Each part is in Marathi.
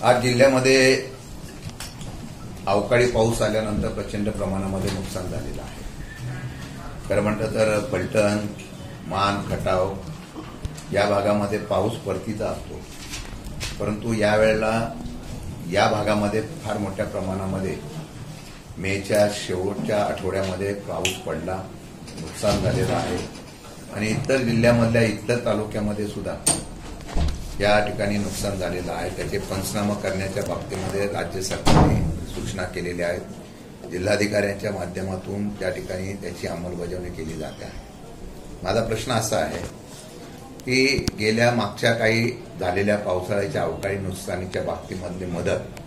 आज जिल्ह्यामध्ये अवकाळी पाऊस आल्यानंतर प्रचंड प्रमाणामध्ये नुकसान झालेलं आहे. खरं म्हटलं तर फलटण, मान, खटाव या भागामध्ये पाऊस परतीचा असतो, परंतु यावेळेला या भागामध्ये फार मोठ्या प्रमाणामध्ये मेच्या शेवटच्या आठवड्यामध्ये पाऊस पडला, नुकसान झालेलं आहे. आणि इतर जिल्ह्यामधल्या इतर तालुक्यामध्ये सुद्धा या ठिकाणी नुकसान झालेलं आहे. त्याचे पंचनामा करण्याच्या बाबतीमध्ये राज्य सरकारने सूचना केलेल्या आहेत. जिल्हाधिकाऱ्यांच्या माध्यमातून त्या ठिकाणी त्याची अंमलबजावणी केली जाते आहे. माझा प्रश्न असा आहे की गेल्या मागच्या काही झालेल्या पावसाळ्याच्या अवकाळी नुकसानीच्या बाबतीमधली मदत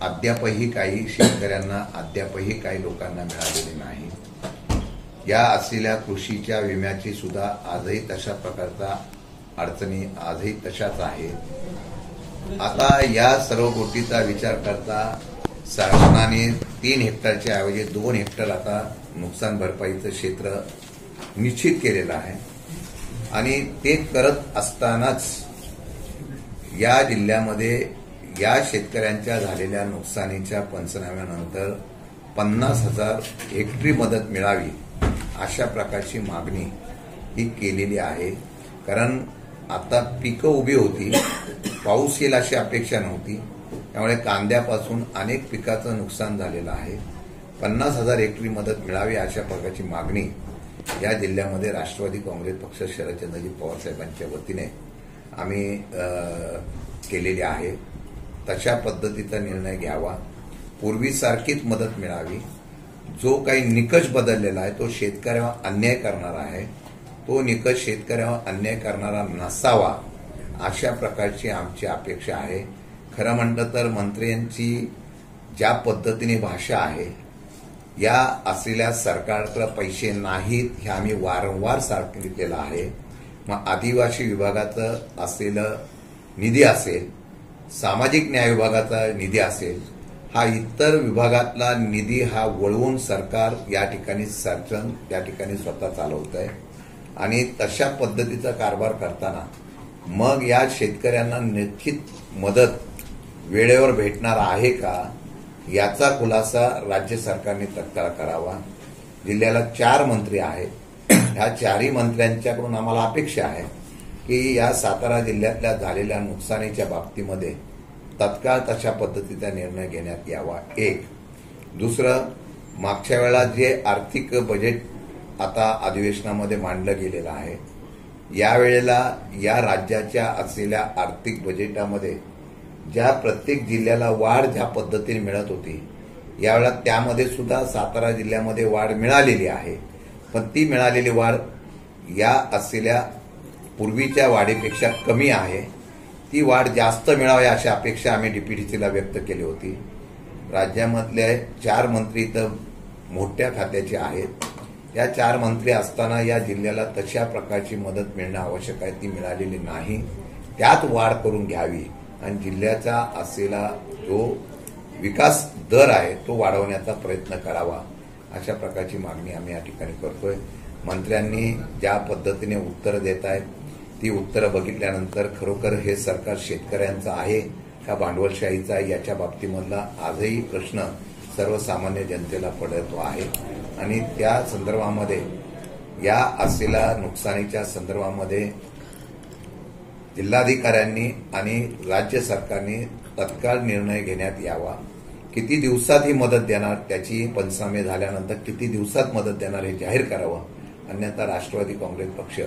अद्यापही काही शेतकऱ्यांना, अद्यापही काही लोकांना मिळालेली नाही. या असलेल्या कृषीच्या विम्याची सुद्धा आजही तशा प्रकारचा अडचणी आजही तशाच आहेत. आता या सर्व गोष्टीचा विचार करता शासनाने 3 हेक्टरच्या ऐवजी 2 हेक्टर आता नुकसान भरपाईचं क्षेत्र निश्चित केलेलं आहे. आणि ते करत असतानाच या जिल्ह्यामध्ये या शेतकऱ्यांच्या झालेल्या नुकसानीच्या पंचनाम्यानंतर 50,000 हेक्टरी मदत मिळावी अशा प्रकारची मागणी ही केलेली आहे. कारण आता पिकं उभी होती, पाऊस येईल अशी अपेक्षा नव्हती, त्यामुळे कांद्यापासून अनेक पिकाचं नुकसान झालेलं आहे. 50,000 हेक्टरी मदत मिळावी अशा प्रकारची मागणी या जिल्ह्यामध्ये राष्ट्रवादी काँग्रेस पक्ष शरदचंद्रजी पवार साहेबांच्या वतीने आम्ही केलेली आहे. तशा पद्धतीचा निर्णय घ्यावा, पूर्वीसारखीच मदत मिळावी. जो काही निकष बदललेला आहे तो शेतकऱ्यावर अन्याय करणारा आहे, तो निकष शेतकऱ्यावर अन्याय करणारा नसावा अशा प्रकारची आमची अपेक्षा आहे. खरं म्हटलं तर मंत्र्यांची ज्या पद्धतीने भाषा आहे, या असलेल्या सरकारकडे पैसे नाहीत हे आम्ही वारंवार सांगितलेलं आहे. मग आदिवासी विभागाचं असलेलं निधी असेल, सामाजिक न्याय विभागाचा निधी असेल, हा इतर विभागातला निधी हा वळवून सरकार या ठिकाणी शासन त्या ठिकाणी स्वतः चालवत आहे. आणि तशा पद्धतीचा कारभार करताना मग या शेतकऱ्यांना निश्चित मदत वेळेवर भेटणार आहे का याचा खुलासा राज्य सरकारने तत्काळ करावा. जिल्ह्याला 4 मंत्री आहेत. ह्या 4ही मंत्र्यांच्याकडून आम्हाला अपेक्षा आहे की या सातारा जिल्ह्यातल्या झालेल्या नुकसानीच्या बाबतीमध्ये तत्काळ तशा पद्धतीचा निर्णय घेण्यात यावा. एक. दुसरं, मागच्या वेळेला जे आर्थिक बजेट आता अधिवेशनामध्ये मांडलं गेलेलं आहे, यावेळेला या राज्याच्या असलेल्या आर्थिक बजेटामध्ये ज्या प्रत्येक जिल्ह्याला वाढ ज्या पद्धतीने मिळत होती, यावेळेला त्यामध्ये सुद्धा सातारा जिल्ह्यामध्ये वाढ मिळालेली आहे. पण ती मिळालेली वाढ या असलेल्या पूर्वीच्या वाढीपेक्षा कमी आहे. ती वाढ जास्त मिळावी अशी अपेक्षा आम्ही डीपीडीसीला व्यक्त केली होती. राज्यामधले 4 मंत्री तर मोठ्या खात्याचे आहेत. या 4 मंत्री असताना या जिल्ह्याला तशा प्रकारची मदत मिळणं आवश्यक आहे, ती मिळालेली नाही. त्यात वाढ करून घ्यावी आणि जिल्ह्याचा असलेला जो विकास दर आहे तो वाढवण्याचा प्रयत्न करावा अशा प्रकारची मागणी आम्ही या ठिकाणी करतोय. मंत्र्यांनी ज्या पद्धतीने उत्तरं देत आहेत ती उत्तरं बघितल्यानंतर खरोखर हे सरकार शेतकऱ्यांचं आहे का भांडवलशाहीचा आहे याच्या बाबतीमधला आजही प्रश्न सर्वसामान्य जनतेला पडतो आहे. आणि त्या संदर्भामध्ये या असलेल्या नुकसानीच्या संदर्भामध्ये जिल्हाधिकाऱ्यांनी आणि राज्य सरकारने तत्काळ निर्णय घेण्यात यावा. किती दिवसात ही मदत देणार, त्याची पंचनामे झाल्यानंतर किती दिवसात मदत देणार हे जाहीर करावं. अन्यथा राष्ट्रवादी काँग्रेस पक्ष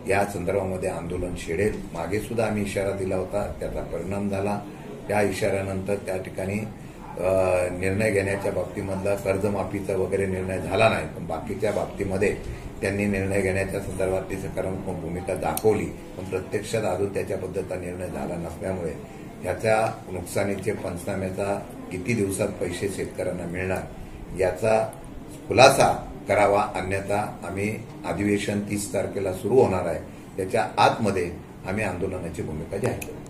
या संदर्भामध्ये आंदोलन छेडेल. मागे सुद्धा आम्ही इशारा दिला होता, त्याचा परिणाम झाला. त्या इशाऱ्यानंतर त्या ठिकाणी निर्णय घेण्याच्या बाबतीमधला कर्जमाफीचा वगैरे निर्णय झाला नाही, पण बाकीच्या बाबतीमध्ये त्यांनी निर्णय घेण्याच्या संदर्भातली सकारात्मक भूमिका दाखवली. पण प्रत्यक्षात अजून त्याच्याबद्दलचा निर्णय झाला नसल्यामुळे त्याच्या नुकसानीचे पंचनाम्याचा किती दिवसात पैसे शेतकऱ्यांना मिळणार याचा खुलासा करावा. अन्यथा आम्ही अधिवेशन 30 तारखेला सुरू होणार आहे, त्याच्या आतमध्ये आम्ही आंदोलनाची भूमिका जाहीर करू.